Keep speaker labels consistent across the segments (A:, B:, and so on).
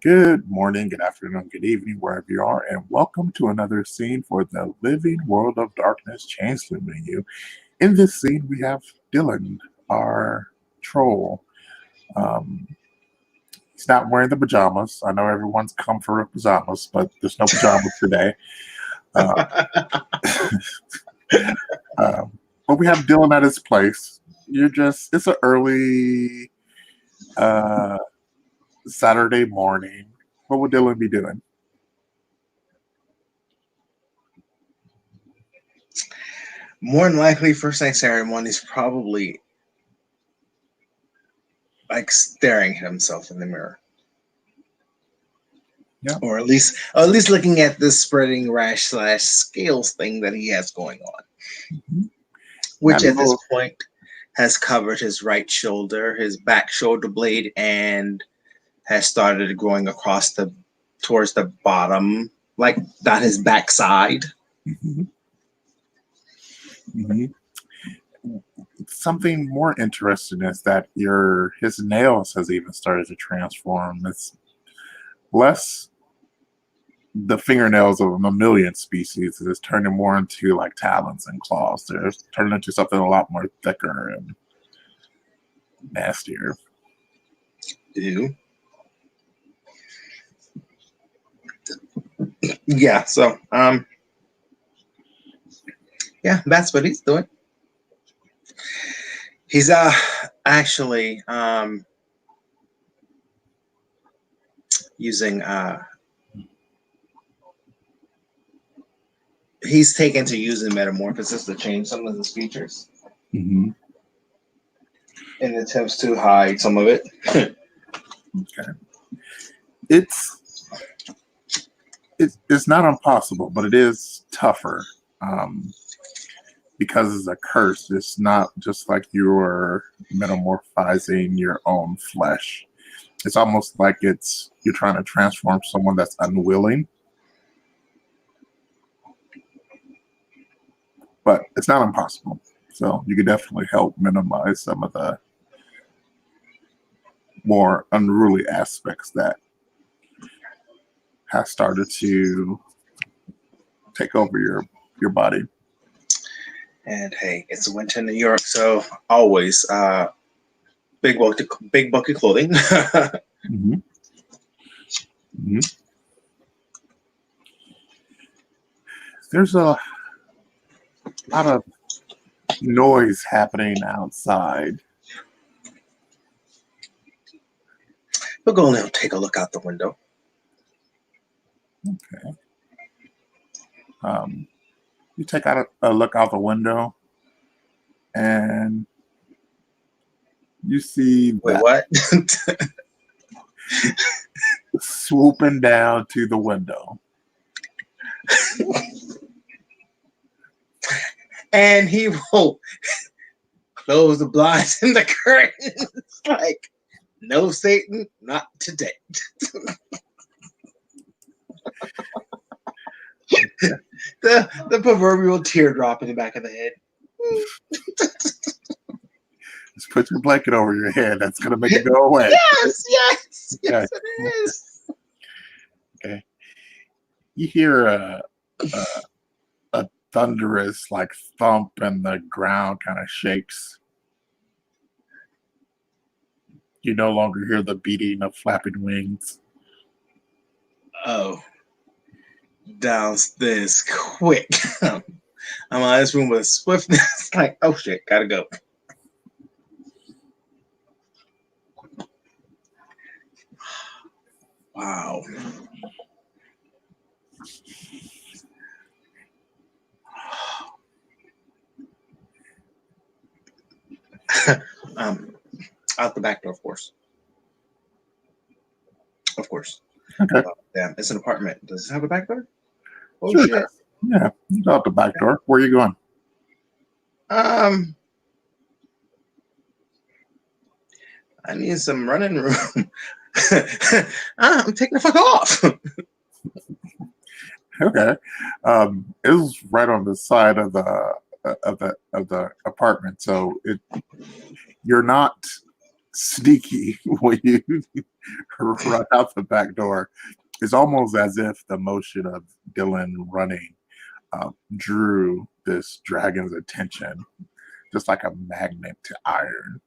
A: Good morning, good afternoon, good evening, wherever you are, and welcome to another scene for the Living World of Darkness Changeling menu. In this scene, we have Dylan, our troll. Um, he's not wearing the pajamas. I know everyone's come for pajamas, but there's no pajamas today. Uh, but we have Dylan at his place. It's an early uh, Saturday morning. What would Dylan be doing?
B: More than likely, first night ceremony is probably like staring at himself in the mirror.
A: Yeah.
B: Or at least looking at this spreading rash / scales thing that he has going on.
A: Mm-hmm.
B: Which at this point has covered his right shoulder, his back shoulder blade, and has started growing towards the bottom, like not his backside.
A: Mm-hmm. Mm-hmm. Something more interesting is that his nails has even started to transform. It's less the fingernails of a mammalian species. It's turning more into like talons and claws. They're turning into something a lot more thicker and nastier.
B: Ew. Yeah, so yeah, that's what he's doing. He's actually using he's taken to using metamorphosis to change some of his features.
A: Mm-hmm.
B: In attempts to hide some of it.
A: Okay. It's not impossible, but it is tougher. Because it's a curse, it's not just like you're metamorphizing your own flesh. It's almost like you're trying to transform someone that's unwilling. But it's not impossible. So you could definitely help minimize some of the more unruly aspects that has started to take over your body.
B: And hey, it's winter in New York, so always big bulky clothing.
A: Mm-hmm. Mm-hmm. There's a lot of noise happening outside.
B: We'll go and take a look out the window.
A: Okay. You take out a look out the window, and you see
B: Wait, what?
A: swooping down to the window.
B: And he will close the blinds and the curtains. Like, no, Satan, not today. the proverbial teardrop in the back of the head.
A: Just put your blanket over your head. That's going to make it go away.
B: Yes,
A: Okay.
B: it is.
A: Okay. You hear a thunderous like thump, and the ground kind of shakes. You no longer hear the beating of flapping wings.
B: Oh. Downstairs quick. I'm out of this room with swiftness. Like, oh shit, gotta go. Wow. Out the back door, of course. Of course.
A: Okay.
B: Damn, it's an apartment. Does it have a back door? Oh
A: Sure.
B: shit.
A: Yeah, you go out the back door. Where are you going?
B: I need some running room. I'm taking the fuck off.
A: Okay. It was right on the side of the apartment, so you're not sneaky when you run out the back door. It's almost as if the motion of Dylan running drew this dragon's attention, just like a magnet to iron.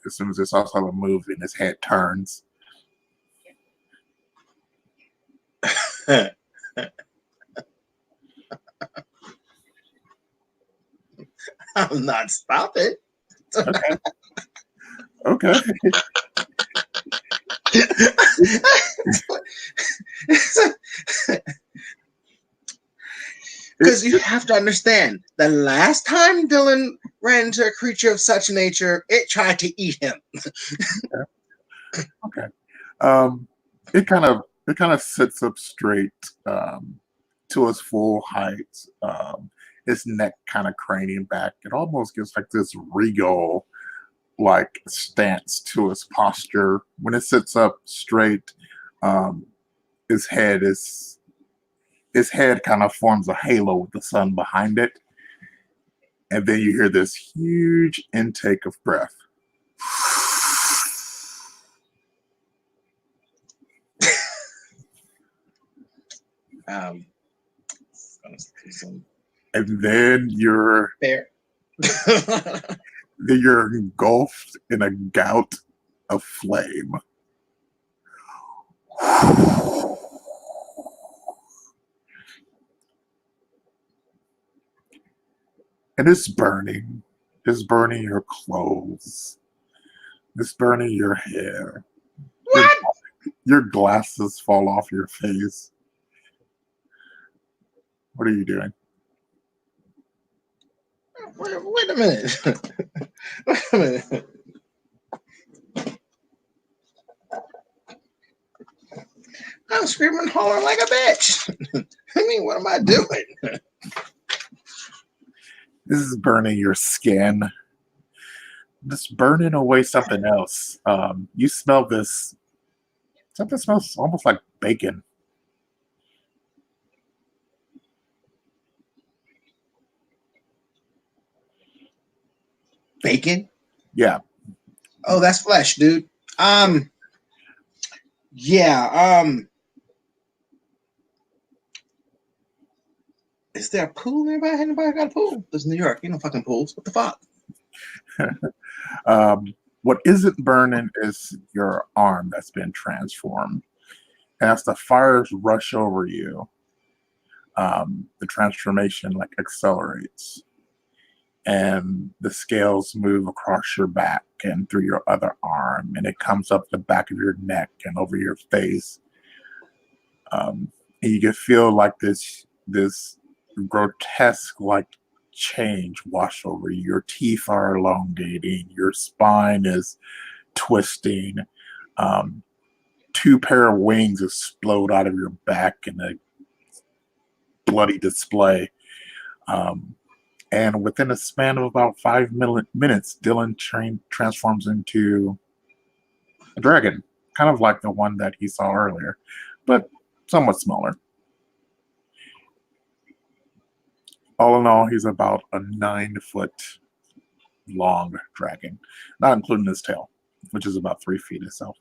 A: As soon as it saw someone moving, his head turns.
B: I'm not stopping.
A: Okay. Okay.
B: Because you have to understand, the last time Dylan ran into a creature of such nature, it tried to eat him.
A: Okay. It kind of sits up straight to its full height. Its neck kind of craning back. It almost gives like this regal like stance to its posture. When it sits up straight, um, its head kind of forms a halo with the sun behind it. And then you hear this huge intake of breath. And then you're
B: Fair.
A: then you're engulfed in a gout of flame. And it's burning. It's burning your clothes. It's burning your hair.
B: What?
A: Your glasses fall off your face. What are you doing?
B: Wait a minute. Wait a minute. I'm screaming and hollering like a bitch. I mean, what am I doing?
A: This is burning your skin. Just burning away something else. You smell this. Something smells almost like bacon.
B: Bacon?
A: Yeah.
B: Oh, that's flesh, dude. Yeah. Is there a pool nearby? Anybody got a pool? This is New York. You know fucking pools. What the fuck?
A: What isn't burning is your arm that's been transformed. As the fires rush over you, the transformation like accelerates, and the scales move across your back and through your other arm, and it comes up the back of your neck and over your face. And you can feel like this grotesque like change wash over you. Your teeth are elongating, your spine is twisting. Um, Two pair of wings explode out of your back in a bloody display. And within a span of about 5 minutes, Dylan transforms into a dragon, kind of like the one that he saw earlier, but somewhat smaller. All in all, he's about a 9-foot long dragon, not including his tail, which is about 3 feet itself.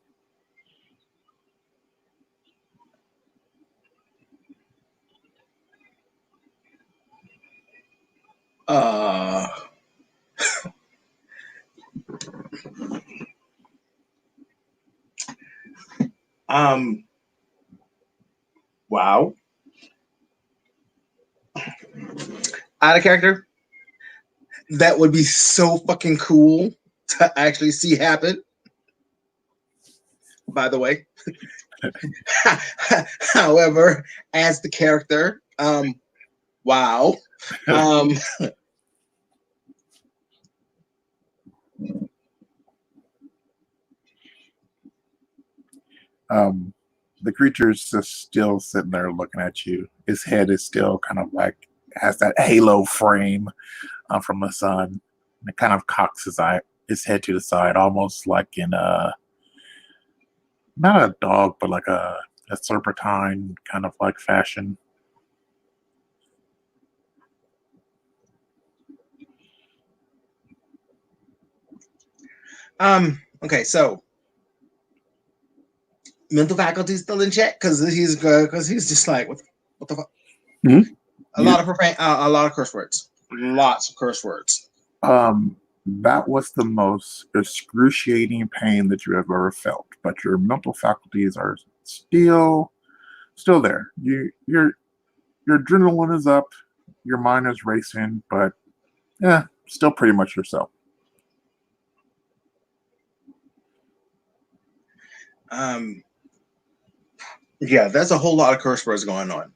B: Uh, wow. Out of character. That would be so fucking cool to actually see happen. By the way. However, as the character, wow.
A: The creature's just still sitting there looking at you. His head is still kind of like has that halo frame from the sun. And it kind of cocks his head to the side, almost like in a not a dog, but like a serpentine kind of like fashion.
B: Okay, so mental faculty is still in check because he's just like what the fuck.
A: Mm-hmm.
B: A lot of curse words, lots of curse words.
A: That was the most excruciating pain that you have ever felt, but your mental faculties are still there. Your adrenaline is up, your mind is racing, but yeah, still pretty much yourself.
B: Yeah, there's a whole lot of curse words going on.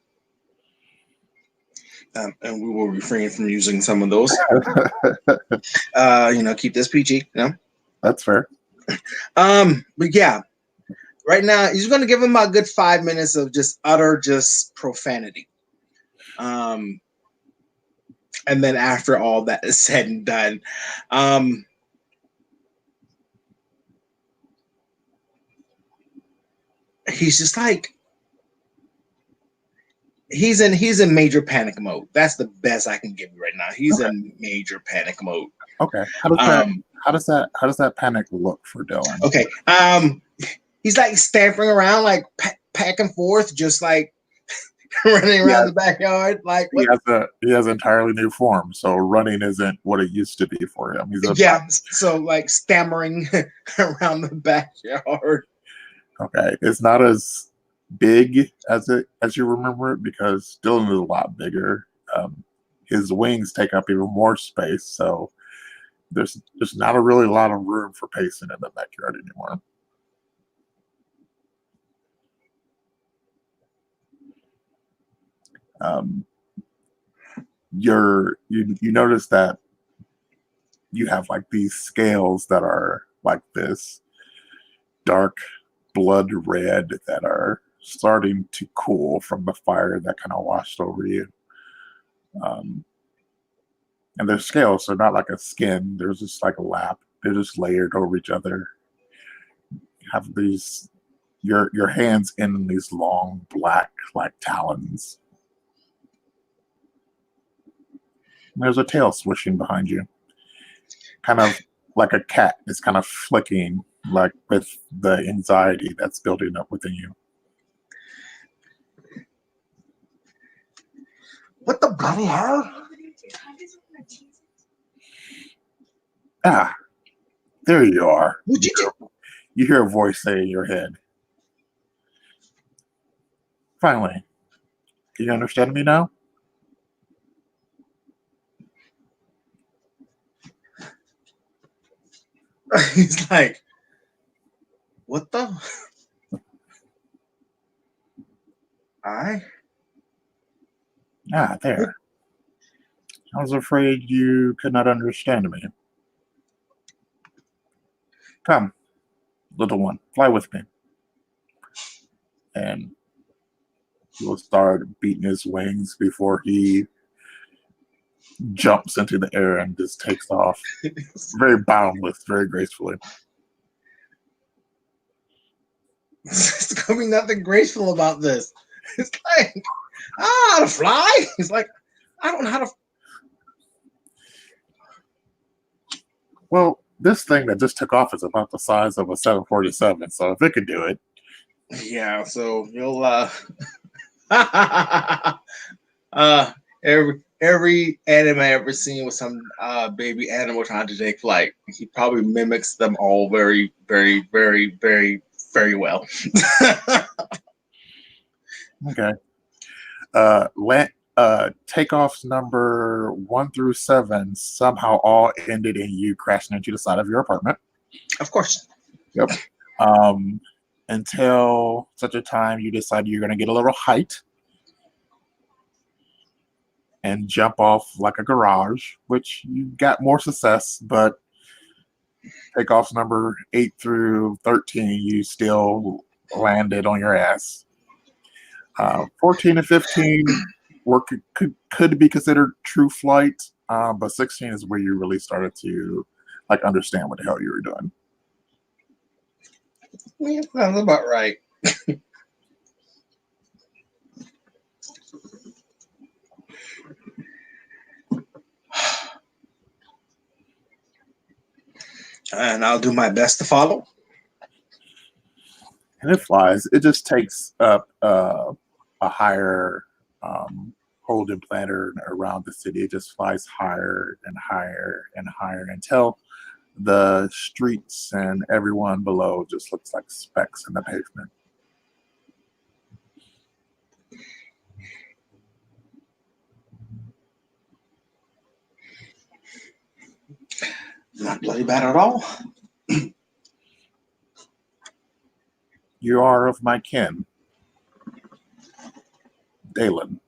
B: And we will refrain from using some of those. Keep this PG.
A: That's fair.
B: But yeah, right now he's going to give him a good 5 minutes of just utter profanity. And then after all that is said and done, he's just like he's in major panic mode. That's the best I can give you right now. He's in major panic mode.
A: Okay. How does that panic look for Dylan?
B: Okay. He's like stamping around, like back and forth, just like running around the backyard. Like
A: he has entirely new form, so running isn't what it used to be for him.
B: So like stammering around the backyard.
A: Okay, it's not as big as you remember it because Dylan is a lot bigger. His wings take up even more space, so there's not really a lot of room for pacing in the backyard anymore. You notice that you have like these scales that are like this dark blood red that are starting to cool from the fire that kind of washed over you. And they're scales, so not like a skin. There's just like a lap. They're just layered over each other. You have these your hands in these long black like talons. And there's a tail swishing behind you. Kind of like a cat is kind of flicking like with the anxiety that's building up within you.
B: What the bloody hell?
A: Ah, there you are.
B: What'd you do?
A: You hear a voice say in your head. Finally, do you understand me now?
B: He's like, what the?
A: There. I was afraid you could not understand me. Come, little one, fly with me. And he will start beating his wings before he jumps into the air and just takes off. Very boundless, very gracefully.
B: There's gonna be nothing graceful about this. It's like, I don't know how to fly. He's like, I don't know how to.
A: Well, this thing that just took off is about the size of a 747, so if it could do it.
B: Yeah, so you'll every anime I've ever seen with some baby animal trying to take flight, he probably mimics them all very, very, very, very, very well.
A: Okay. Takeoffs number 1 through 7 somehow all ended in you crashing into the side of your apartment.
B: Of course.
A: Yep. Until such a time you decide you're going to get a little height and jump off like a garage, which you got more success, but takeoffs number 8 through 13, you still landed on your ass. 14 and 15 could be considered true flight, but 16 is where you really started to like understand what the hell you were doing.
B: Yeah, sounds about right. And I'll do my best to follow.
A: And it flies. It just takes up a higher holding planner around the city. It just flies higher and higher and higher until the streets and everyone below just looks like specks in the pavement.
B: Not bloody bad at all.
A: You are of my kin, Daylind.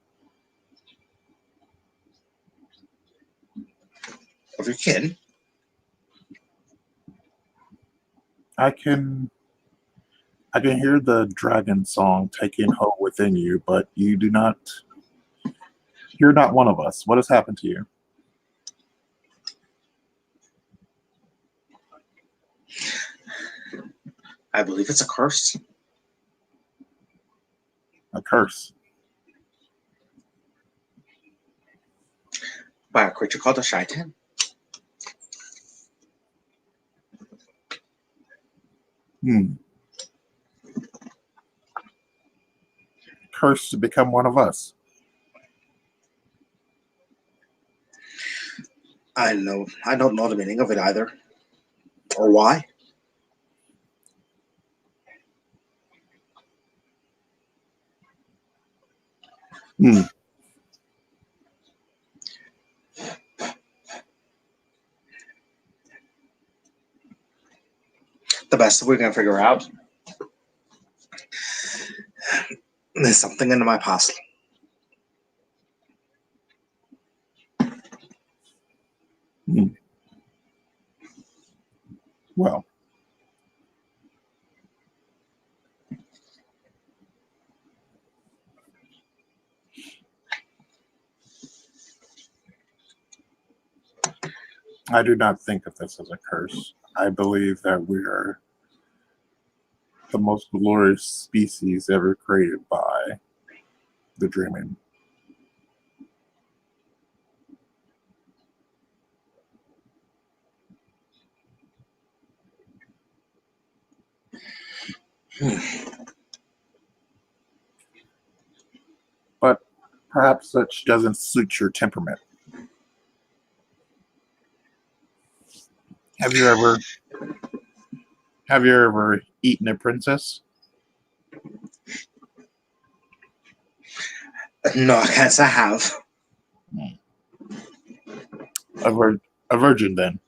B: Of your kin?
A: I can hear the Dragonsong taking hold within you, but you're not one of us. What has happened to you?
B: I believe it's a curse.
A: A curse.
B: By a creature called a shaitan.
A: Curse to become one of us.
B: I don't know the meaning of it either. Or why.
A: The
B: best we can figure out is something in my past.
A: Well, I do not think of this as a curse. I believe that we are the most glorious species ever created by the dreaming. But perhaps such doesn't suit your temperament. Have you ever eaten a princess?
B: No, I can't say I have.
A: A virgin, then.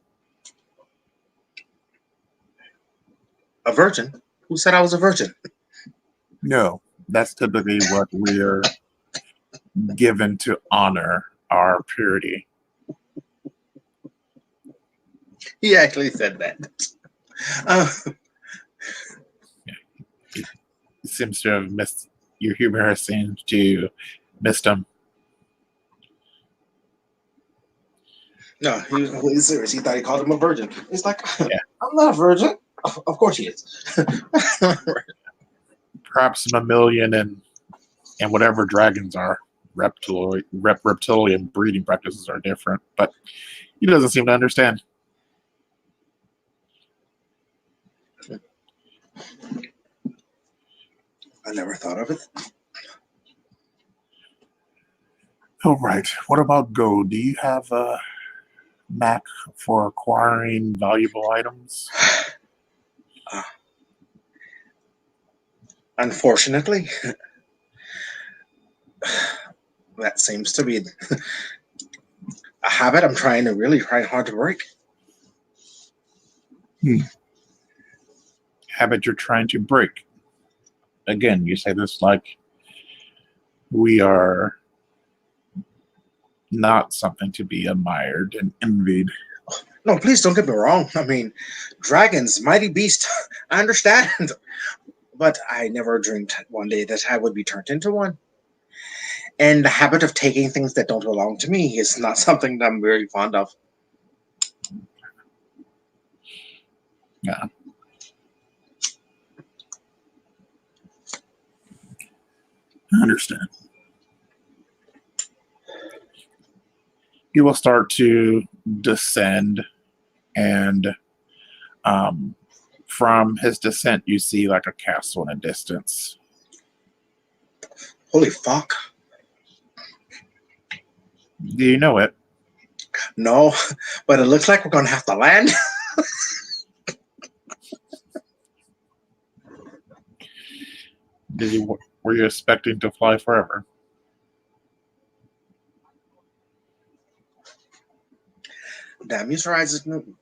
B: A virgin? Who said I was a virgin?
A: No, that's typically what we're given to honor our purity.
B: He actually said that.
A: It seems to have missed your humor. Seems to missed him.
B: No, he was completely serious. He thought he called him a virgin. He's like,
A: Yeah.
B: I'm not a virgin. Of course he is.
A: Perhaps mammalian and whatever dragons are. Reptilian breeding practices are different, but he doesn't seem to understand.
B: I never thought of it.
A: All right. What about gold? Do you have a knack for acquiring valuable items?
B: Unfortunately, that seems to be a habit I'm trying hard to break.
A: Habit you're trying to break. Again, you say this like we are not something to be admired and envied.
B: No, please don't get me wrong. I mean, dragons, mighty beast, I understand. But I never dreamed one day that I would be turned into one. And the habit of taking things that don't belong to me is not something that I'm very fond of.
A: Yeah. I understand. You will start to descend, and From his descent, you see like a castle in the distance.
B: Holy fuck.
A: Do you know it?
B: No, but it looks like we're going to have to land.
A: Were you expecting to fly forever?
B: Damn, use Horizon Newton.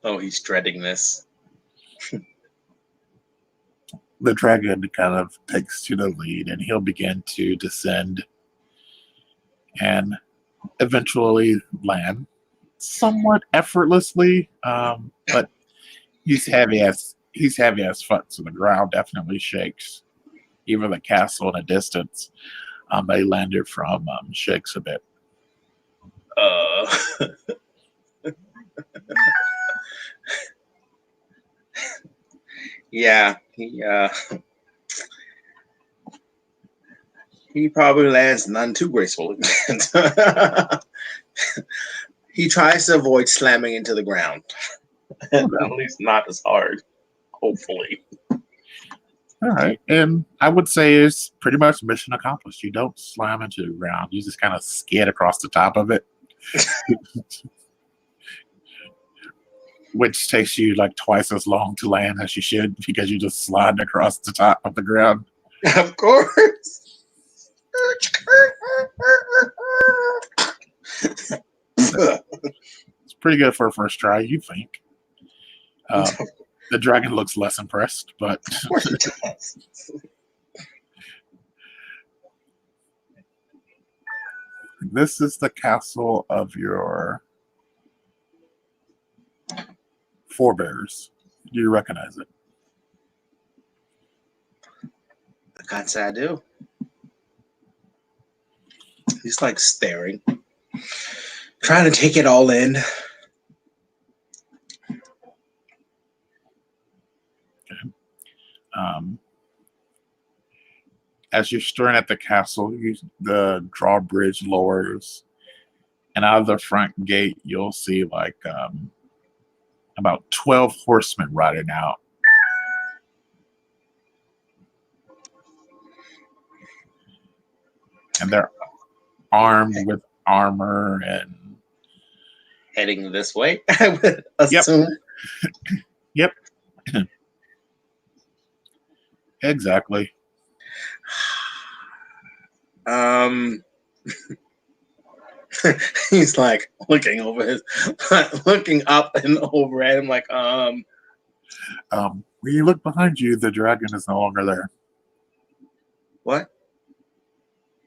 B: Oh, he's dreading this.
A: The dragon kind of takes to the lead, and he'll begin to descend and eventually land somewhat effortlessly. But he's heavy as fuck, so the ground definitely shakes. Even the castle in the distance, they landed from, shakes a bit.
B: Yeah, he probably lands none too gracefully. He tries to avoid slamming into the ground. At least not as hard, hopefully.
A: All right. And I would say it's pretty much mission accomplished. You don't slam into the ground. You just kind of skid across the top of it. Which takes you like twice as long to land as you should because you just slide across the top of the ground.
B: Of course.
A: It's pretty good for a first try, you think. The dragon looks less impressed, but
B: of course it does.
A: This is the castle of your forebears. Do you recognize it?
B: I can't say I do. He's like staring, trying to take it all in.
A: Okay. As you're staring at the castle, the drawbridge lowers, and out of the front gate, you'll see like about 12 horsemen riding out. And they're armed with armor and
B: heading this way, I would assume.
A: Yep. Exactly.
B: He's like looking up and over at him, like,
A: when you look behind you, the dragon is no longer there.
B: What?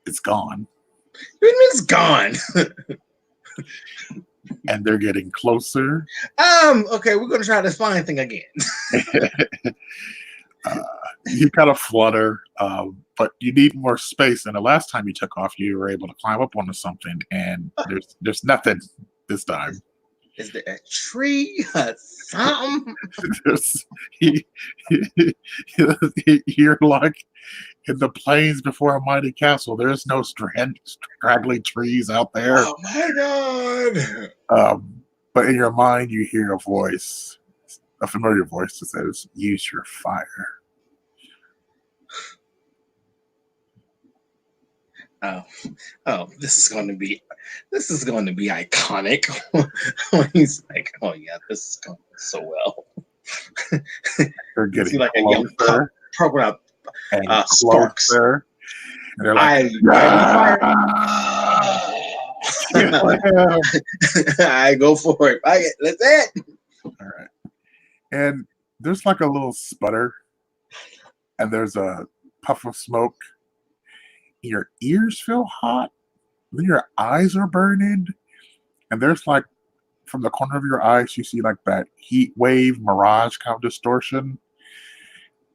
A: It's gone.
B: What do you mean it's gone?
A: And they're getting closer.
B: Okay, we're gonna try this flying thing again.
A: You kind of flutter, but you need more space. And the last time you took off, you were able to climb up onto something, and there's nothing this time.
B: Is there a tree or something?
A: You're like in the plains before a mighty castle. There's no straggly trees out there.
B: Oh my god!
A: But in your mind, you hear a voice, a familiar voice that says, "Use your fire."
B: Oh, this is going to be iconic. When he's like, "Oh yeah, this is going so well."
A: They're getting
B: like
A: closer,
B: a young pup program.
A: And
B: Sparks.
A: Closer. And they're like,
B: I go for it. That's it.
A: All right. And there's like a little sputter, and there's a puff of smoke. Your ears feel hot, then your eyes are burning, and there's like from the corner of your eyes, you see like that heat wave mirage kind of distortion.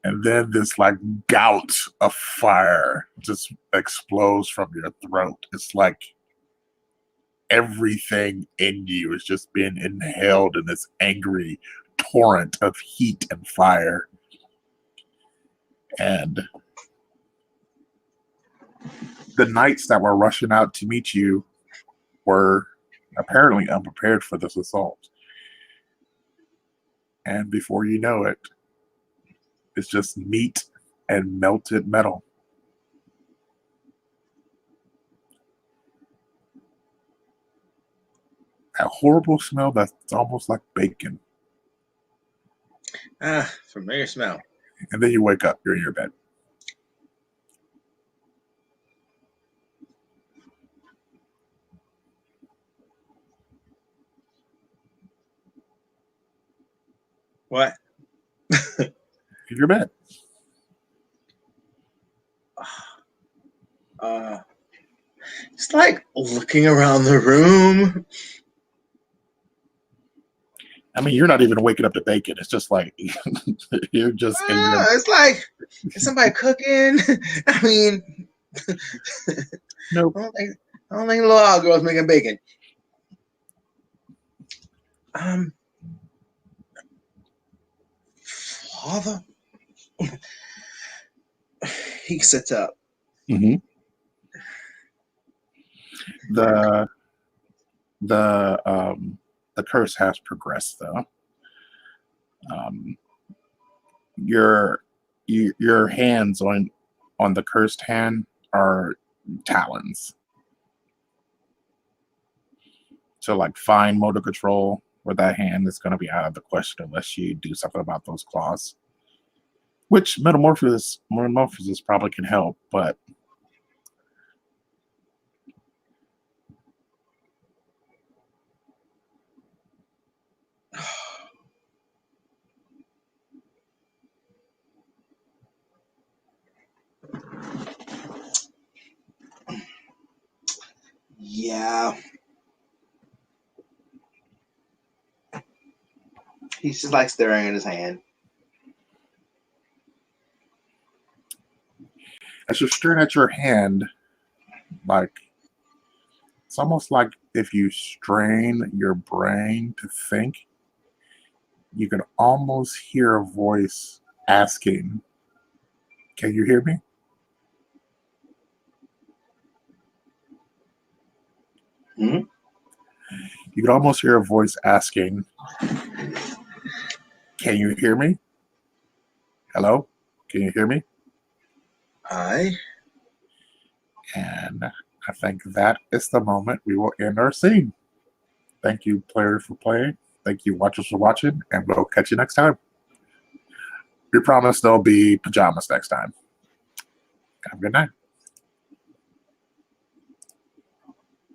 A: And then this like gout of fire just explodes from your throat. It's like everything in you is just being inhaled in this angry torrent of heat and fire. And The knights that were rushing out to meet you were apparently unprepared for this assault. And before you know it, it's just meat and melted metal. That horrible smell that's almost like bacon.
B: Ah, familiar smell.
A: And then you wake up, you're in your bed.
B: What?
A: In your bed.
B: It's like looking around the room.
A: I mean, you're not even waking up to bacon. It's just like you're just.
B: It's like, is somebody cooking? I mean,
A: Nope.
B: I don't think little owl girl's making bacon. Father, he sits up.
A: Mm-hmm. The curse has progressed though. Your hands on the cursed hand are talons. So like fine motor control with that hand is going to be out of the question unless you do something about those claws. Which metamorphosis probably can help, but
B: yeah. He's just like staring at his hand.
A: as you're staring at your hand, like it's almost like if you strain your brain to think, you can almost hear a voice asking, "Can you hear me?"
B: Hmm?
A: You can almost hear a voice asking, "Can you hear me? Hello? Can you hear me?"
B: Aye.
A: And I think that is the moment we will end our scene. Thank you, players, for playing. Thank you, watchers, for watching, and we'll catch you next time. We promise there'll be pajamas next time. Have a good night.